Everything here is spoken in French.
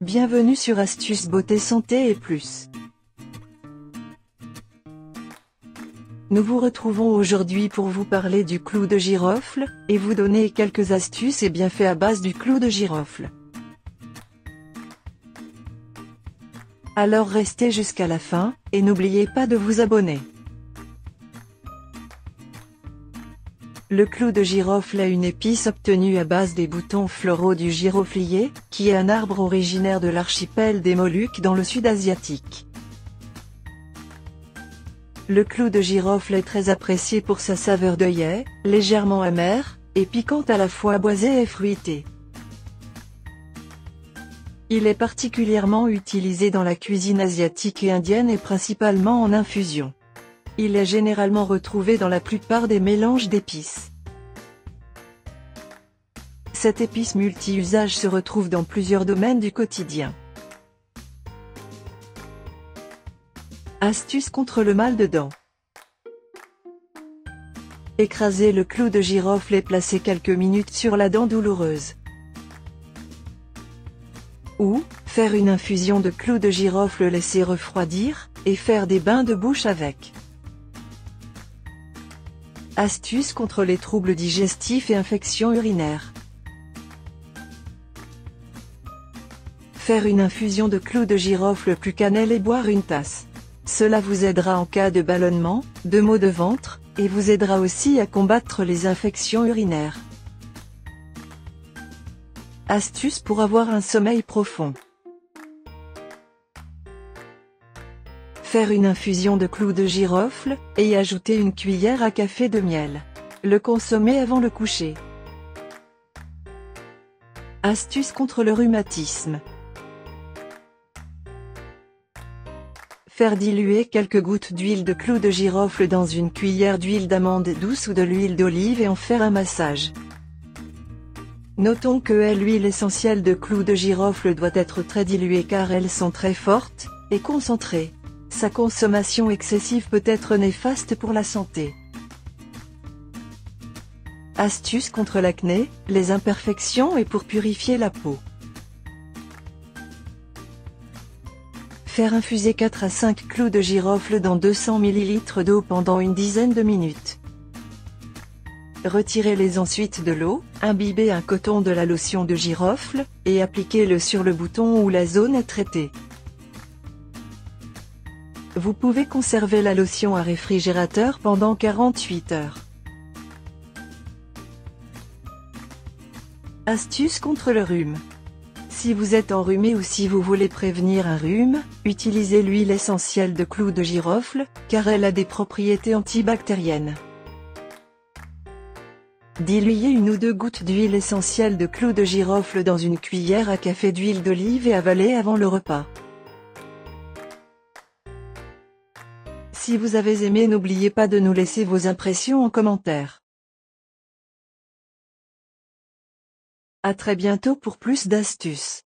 Bienvenue sur Astuces Beauté Santé et Plus. Nous vous retrouvons aujourd'hui pour vous parler du clou de girofle, et vous donner quelques astuces et bienfaits à base du clou de girofle. Alors restez jusqu'à la fin, et n'oubliez pas de vous abonner. Le clou de girofle est une épice obtenue à base des boutons floraux du giroflier, qui est un arbre originaire de l'archipel des Moluques dans le sud asiatique. Le clou de girofle est très apprécié pour sa saveur d'œillet, légèrement amère, et piquante à la fois boisée et fruitée. Il est particulièrement utilisé dans la cuisine asiatique et indienne et principalement en infusion. Il est généralement retrouvé dans la plupart des mélanges d'épices. Cette épice multi-usage se retrouve dans plusieurs domaines du quotidien. Astuce contre le mal de dents. Écraser le clou de girofle et placer quelques minutes sur la dent douloureuse. Ou, faire une infusion de clou de girofle, laisser refroidir, et faire des bains de bouche avec. Astuce contre les troubles digestifs et infections urinaires. Faire une infusion de clou de girofle plus cannelle et boire une tasse. Cela vous aidera en cas de ballonnement, de maux de ventre, et vous aidera aussi à combattre les infections urinaires. Astuce pour avoir un sommeil profond. Faire une infusion de clou de girofle, et y ajouter une cuillère à café de miel. Le consommer avant le coucher. Astuce contre le rhumatisme. Faire diluer quelques gouttes d'huile de clou de girofle dans une cuillère d'huile d'amande douce ou de l'huile d'olive et en faire un massage. Notons que l'huile essentielle de clou de girofle doit être très diluée car elles sont très fortes et concentrées. Sa consommation excessive peut être néfaste pour la santé. Astuce contre l'acné, les imperfections et pour purifier la peau. Faire infuser 4 à 5 clous de girofle dans 200 ml d'eau pendant une dizaine de minutes. Retirez-les ensuite de l'eau, imbibez un coton de la lotion de girofle, et appliquez-le sur le bouton où la zone est traitée. Vous pouvez conserver la lotion à réfrigérateur pendant 48 heures. Astuce contre le rhume. Si vous êtes enrhumé ou si vous voulez prévenir un rhume, utilisez l'huile essentielle de clou de girofle, car elle a des propriétés antibactériennes. Diluez 1 ou 2 gouttes d'huile essentielle de clou de girofle dans une cuillère à café d'huile d'olive et avalez avant le repas. Si vous avez aimé, n'oubliez pas de nous laisser vos impressions en commentaire. À très bientôt pour plus d'astuces.